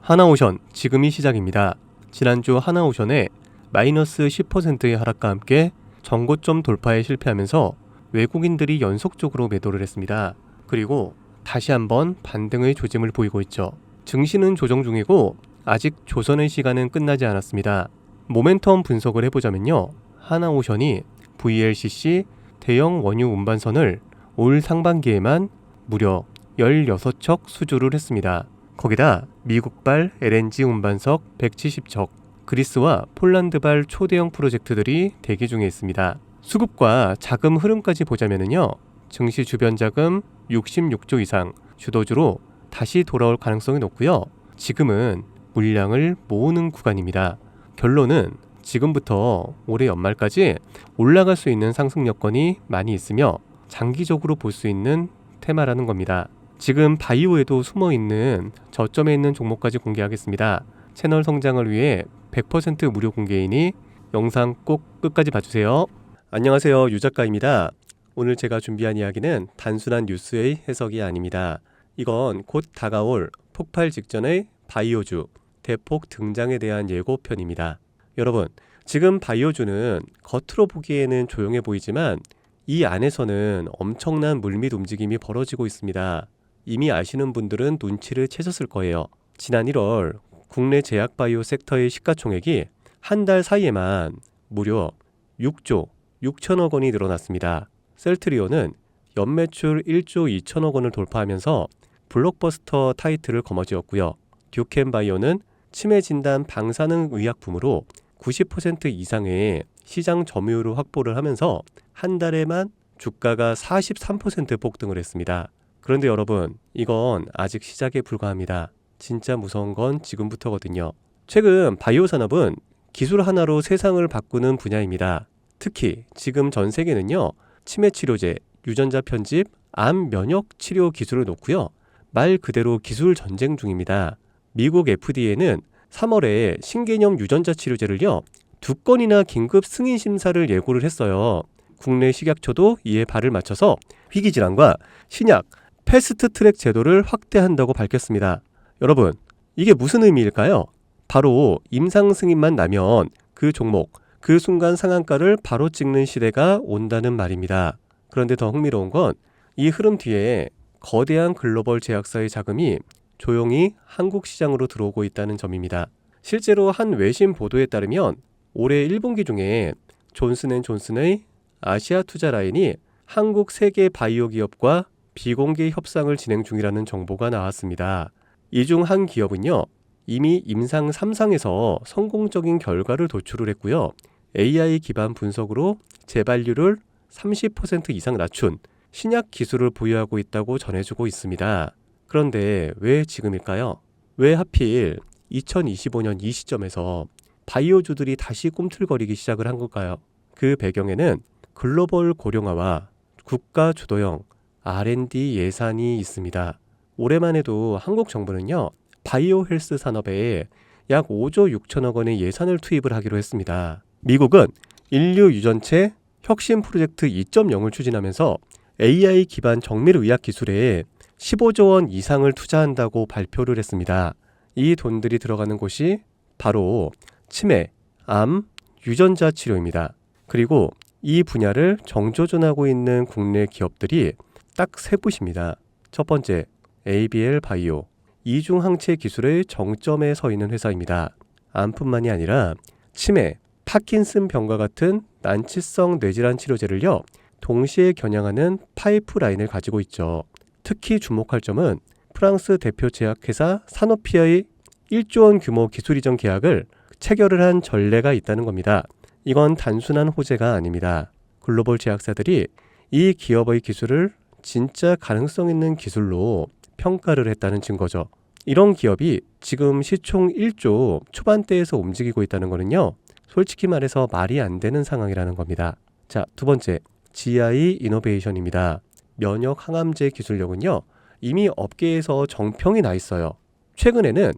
하나오션 지금이 시작입니다. 지난주 하나오션에 마이너스 10%의 하락과 함께 전고점 돌파에 실패하면서 외국인들이 연속적으로 매도를 했습니다. 그리고 다시 한번 반등의 조짐을 보이고 있죠. 증시는 조정 중이고 아직 조선의 시간은 끝나지 않았습니다. 모멘텀 분석을 해보자면요. 하나오션이 VLCC 대형 원유 운반선을 올 상반기에만 무려 16척 수주를 했습니다. 거기다 미국발 LNG 운반석 170척, 그리스와 폴란드발 초대형 프로젝트들이 대기 중에 있습니다. 수급과 자금 흐름까지 보자면요. 증시 주변 자금 66조 이상 주도주로 다시 돌아올 가능성이 높고요. 지금은 물량을 모으는 구간입니다. 결론은 지금부터 올해 연말까지 올라갈 수 있는 상승 여건이 많이 있으며 장기적으로 볼 수 있는 테마라는 겁니다. 지금 바이오에도 숨어있는 저점에 있는 종목까지 공개하겠습니다. 채널 성장을 위해 100% 무료 공개이니 영상 꼭 끝까지 봐주세요. 안녕하세요, 유작가입니다. 오늘 제가 준비한 이야기는 단순한 뉴스의 해석이 아닙니다. 이건 곧 다가올 폭발 직전의 바이오주 대폭 등장에 대한 예고편입니다. 여러분, 지금 바이오주는 겉으로 보기에는 조용해 보이지만 이 안에서는 엄청난 물밑 움직임이 벌어지고 있습니다. 이미 아시는 분들은 눈치를 채셨을 거예요. 지난 1월 국내 제약바이오 섹터의 시가총액이 한 달 사이에만 무려 6조 6천억 원이 늘어났습니다. 셀트리온은 연매출 1조 2천억 원을 돌파하면서 블록버스터 타이틀을 거머쥐었고요. 듀켄바이오는 치매 진단 방사능 의약품으로 90% 이상의 시장 점유율을 확보를 하면서 한 달에만 주가가 43% 폭등을 했습니다. 그런데 여러분, 이건 아직 시작에 불과합니다. 진짜 무서운 건 지금부터거든요. 최근 바이오 산업은 기술 하나로 세상을 바꾸는 분야입니다. 특히 지금 전 세계는요, 치매 치료제, 유전자 편집, 암 면역 치료 기술을 놓고요, 말 그대로 기술 전쟁 중입니다. 미국 FDA는 3월에 신개념 유전자 치료제를요, 2건이나 긴급 승인 심사를 예고를 했어요. 국내 식약처도 이에 발을 맞춰서 희귀질환과 신약 패스트 트랙 제도를 확대한다고 밝혔습니다. 여러분, 이게 무슨 의미일까요? 바로 임상 승인만 나면 그 종목, 그 순간 상한가를 바로 찍는 시대가 온다는 말입니다. 그런데 더 흥미로운 건 이 흐름 뒤에 거대한 글로벌 제약사의 자금이 조용히 한국 시장으로 들어오고 있다는 점입니다. 실제로 한 외신 보도에 따르면 올해 1분기 중에 존슨앤존슨의 아시아 투자 라인이 한국 세계 바이오 기업과 비공개 협상을 진행 중이라는 정보가 나왔습니다. 이 중 한 기업은요, 이미 임상 3상에서 성공적인 결과를 도출을 했고요. AI 기반 분석으로 재발률을 30% 이상 낮춘 신약 기술을 보유하고 있다고 전해주고 있습니다. 그런데 왜 지금일까요? 왜 하필 2025년 이 시점에서 바이오주들이 다시 꿈틀거리기 시작을 한 걸까요? 그 배경에는 글로벌 고령화와 국가 주도형 R&D 예산이 있습니다. 올해만 해도 한국 정부는요, 바이오 헬스 산업에 약 5조 6천억 원의 예산을 투입을 하기로 했습니다. 미국은 인류 유전체 혁신 프로젝트 2.0을 추진하면서 AI 기반 정밀 의학 기술에 15조 원 이상을 투자한다고 발표를 했습니다. 이 돈들이 들어가는 곳이 바로 치매, 암, 유전자 치료입니다. 그리고 이 분야를 정조준하고 있는 국내 기업들이 딱 세 곳입니다. 첫 번째, ABL 바이오, 이중 항체 기술의 정점에 서 있는 회사입니다. 암뿐만이 아니라 치매, 파킨슨 병과 같은 난치성 뇌질환 치료제를요, 동시에 겨냥하는 파이프라인을 가지고 있죠. 특히 주목할 점은 프랑스 대표 제약회사 사노피의 1조 원 규모 기술 이전 계약을 체결을 한 전례가 있다는 겁니다. 이건 단순한 호재가 아닙니다. 글로벌 제약사들이 이 기업의 기술을 진짜 가능성 있는 기술로 평가를 했다는 증거죠. 이런 기업이 지금 시총 1조 초반대에서 움직이고 있다는 거는요, 솔직히 말해서 말이 안 되는 상황이라는 겁니다. 자, 두 번째, GI 이노베이션입니다. 면역 항암제 기술력은요, 이미 업계에서 정평이 나 있어요. 최근에는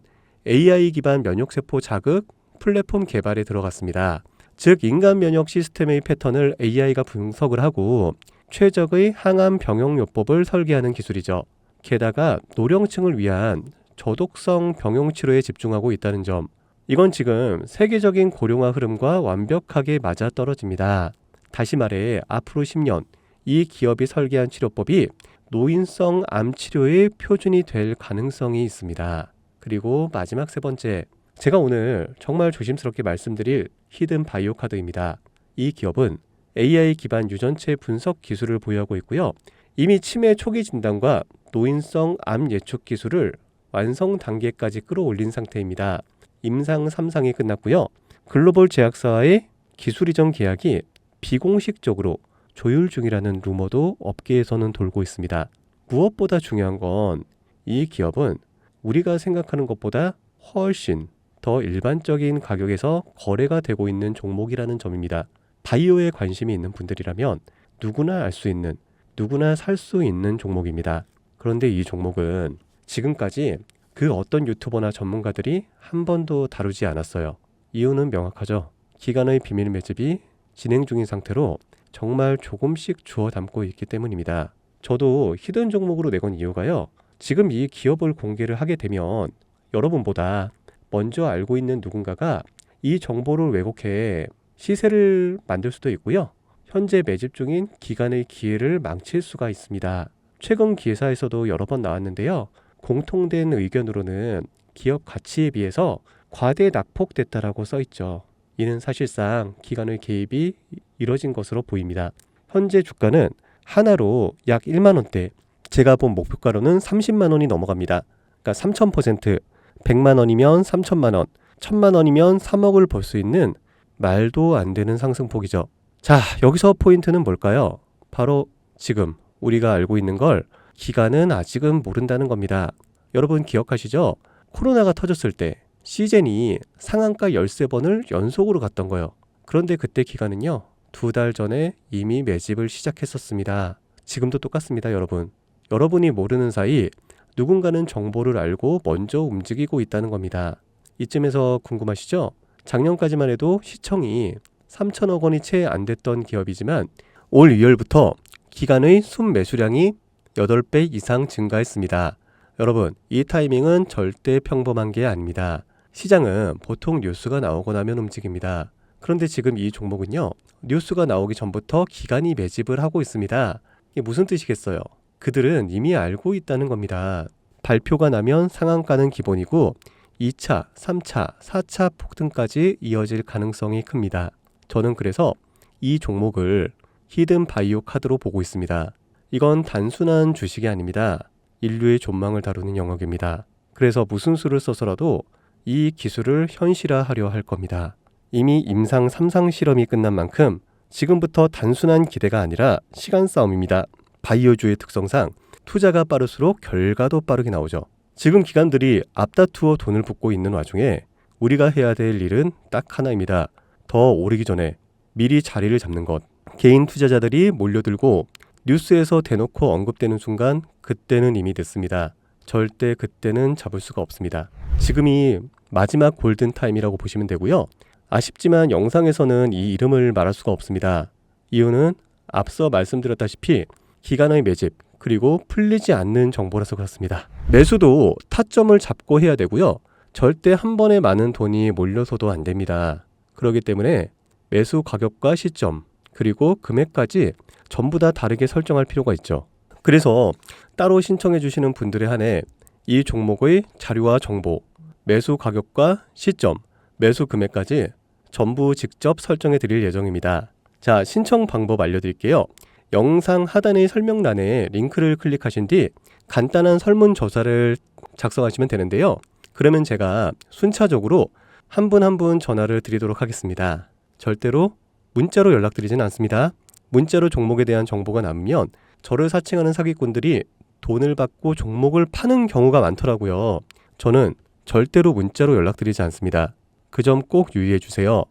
AI 기반 면역세포 자극 플랫폼 개발에 들어갔습니다. 즉, 인간 면역 시스템의 패턴을 AI가 분석을 하고 최적의 항암 병용요법을 설계하는 기술이죠. 게다가 노령층을 위한 저독성 병용 치료에 집중하고 있다는 점, 이건 지금 세계적인 고령화 흐름과 완벽하게 맞아떨어집니다. 다시 말해 앞으로 10년 이 기업이 설계한 치료법이 노인성 암 치료의 표준이 될 가능성이 있습니다. 그리고 마지막 세 번째, 제가 오늘 정말 조심스럽게 말씀드릴 히든 바이오 카드입니다. 이 기업은 AI 기반 유전체 분석 기술을 보유하고 있고요. 이미 치매 초기 진단과 노인성 암 예측 기술을 완성 단계까지 끌어올린 상태입니다. 임상 3상이 끝났고요. 글로벌 제약사와의 기술 이전 계약이 비공식적으로 조율 중이라는 루머도 업계에서는 돌고 있습니다. 무엇보다 중요한 건 이 기업은 우리가 생각하는 것보다 훨씬 더 일반적인 가격에서 거래가 되고 있는 종목이라는 점입니다. 바이오에 관심이 있는 분들이라면 누구나 알 수 있는, 누구나 살 수 있는 종목입니다. 그런데 이 종목은 지금까지 그 어떤 유튜버나 전문가들이 한 번도 다루지 않았어요. 이유는 명확하죠. 기관의 비밀 매집이 진행 중인 상태로 정말 조금씩 주워 담고 있기 때문입니다. 저도 히든 종목으로 내건 이유가요. 지금 이 기업을 공개를 하게 되면 여러분보다 먼저 알고 있는 누군가가 이 정보를 왜곡해 시세를 만들 수도 있고요. 현재 매집 중인 기관의 기회를 망칠 수가 있습니다. 최근 기사에서도 여러 번 나왔는데요. 공통된 의견으로는 기업 가치에 비해서 과대 낙폭됐다라고 써있죠. 이는 사실상 기관의 개입이 이뤄진 것으로 보입니다. 현재 주가는 하나로 약 1만원대, 제가 본 목표가로는 30만원이 넘어갑니다. 그러니까 3000%, 100만원이면 3천만원, 1000만원이면 3억을 벌 수 있는 말도 안 되는 상승폭이죠. 자, 여기서 포인트는 뭘까요? 바로 지금 우리가 알고 있는 걸 기관은 아직은 모른다는 겁니다. 여러분 기억하시죠? 코로나가 터졌을 때 시젠이 상한가 13번을 연속으로 갔던 거예요. 그런데 그때 기관은요, 2달 전에 이미 매집을 시작했었습니다. 지금도 똑같습니다, 여러분. 여러분이 모르는 사이 누군가는 정보를 알고 먼저 움직이고 있다는 겁니다. 이쯤에서 궁금하시죠? 작년까지만 해도 시청이 3천억 원이 채 안 됐던 기업이지만 올 2월부터 기관의 순매수량이 8배 이상 증가했습니다. 여러분, 이 타이밍은 절대 평범한 게 아닙니다. 시장은 보통 뉴스가 나오고 나면 움직입니다. 그런데 지금 이 종목은요, 뉴스가 나오기 전부터 기관이 매집을 하고 있습니다. 이게 무슨 뜻이겠어요? 그들은 이미 알고 있다는 겁니다. 발표가 나면 상한가는 기본이고 2차, 3차, 4차 폭등까지 이어질 가능성이 큽니다. 저는 그래서 이 종목을 히든 바이오 카드로 보고 있습니다. 이건 단순한 주식이 아닙니다. 인류의 존망을 다루는 영역입니다. 그래서 무슨 수를 써서라도 이 기술을 현실화하려 할 겁니다. 이미 임상 3상 실험이 끝난 만큼 지금부터 단순한 기대가 아니라 시간 싸움입니다. 바이오주의 특성상 투자가 빠를수록 결과도 빠르게 나오죠. 지금 기관들이 앞다투어 돈을 붓고 있는 와중에 우리가 해야 될 일은 딱 하나입니다. 더 오르기 전에 미리 자리를 잡는 것. 개인 투자자들이 몰려들고 뉴스에서 대놓고 언급되는 순간 그때는 이미 늦습니다. 절대 그때는 잡을 수가 없습니다. 지금이 마지막 골든타임이라고 보시면 되고요. 아쉽지만 영상에서는 이 이름을 말할 수가 없습니다. 이유는 앞서 말씀드렸다시피 기관의 매집 그리고 풀리지 않는 정보라서 그렇습니다. 매수도 타점을 잡고 해야 되고요. 절대 한 번에 많은 돈이 몰려서도 안 됩니다. 그렇기 때문에 매수 가격과 시점 그리고 금액까지 전부 다 다르게 설정할 필요가 있죠. 그래서 따로 신청해 주시는 분들에 한해 이 종목의 자료와 정보, 매수 가격과 시점, 매수 금액까지 전부 직접 설정해 드릴 예정입니다. 자, 신청 방법 알려드릴게요. 영상 하단의 설명란에 링크를 클릭하신 뒤 간단한 설문조사를 작성하시면 되는데요. 그러면 제가 순차적으로 한 분 한 분 전화를 드리도록 하겠습니다. 절대로 문자로 연락드리진 않습니다. 문자로 종목에 대한 정보가 남으면 저를 사칭하는 사기꾼들이 돈을 받고 종목을 파는 경우가 많더라고요. 저는 절대로 문자로 연락드리지 않습니다. 그 점 꼭 유의해 주세요.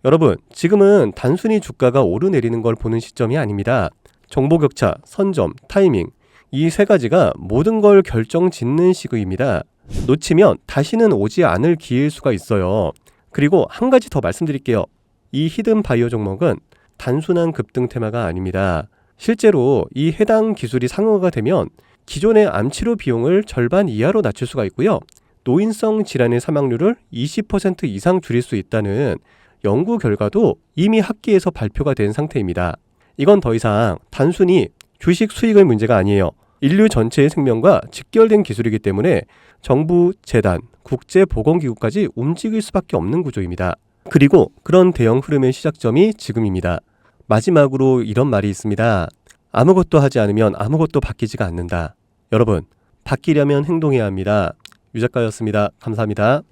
여러분, 지금은 단순히 주가가 오르내리는 걸 보는 시점이 아닙니다. 정보 격차, 선점, 타이밍, 이 세 가지가 모든 걸 결정짓는 시기입니다. 놓치면 다시는 오지 않을 기회일 수가 있어요. 그리고 한 가지 더 말씀드릴게요. 이 히든 바이오 종목은 단순한 급등 테마가 아닙니다. 실제로 이 해당 기술이 상용화가 되면 기존의 암치료 비용을 절반 이하로 낮출 수가 있고요. 노인성 질환의 사망률을 20% 이상 줄일 수 있다는 연구 결과도 이미 학계에서 발표가 된 상태입니다. 이건 더 이상 단순히 주식 수익의 문제가 아니에요. 인류 전체의 생명과 직결된 기술이기 때문에 정부, 재단, 국제보건기구까지 움직일 수밖에 없는 구조입니다. 그리고 그런 대형 흐름의 시작점이 지금입니다. 마지막으로 이런 말이 있습니다. 아무것도 하지 않으면 아무것도 바뀌지가 않는다. 여러분, 바뀌려면 행동해야 합니다. 유 작가였습니다. 감사합니다.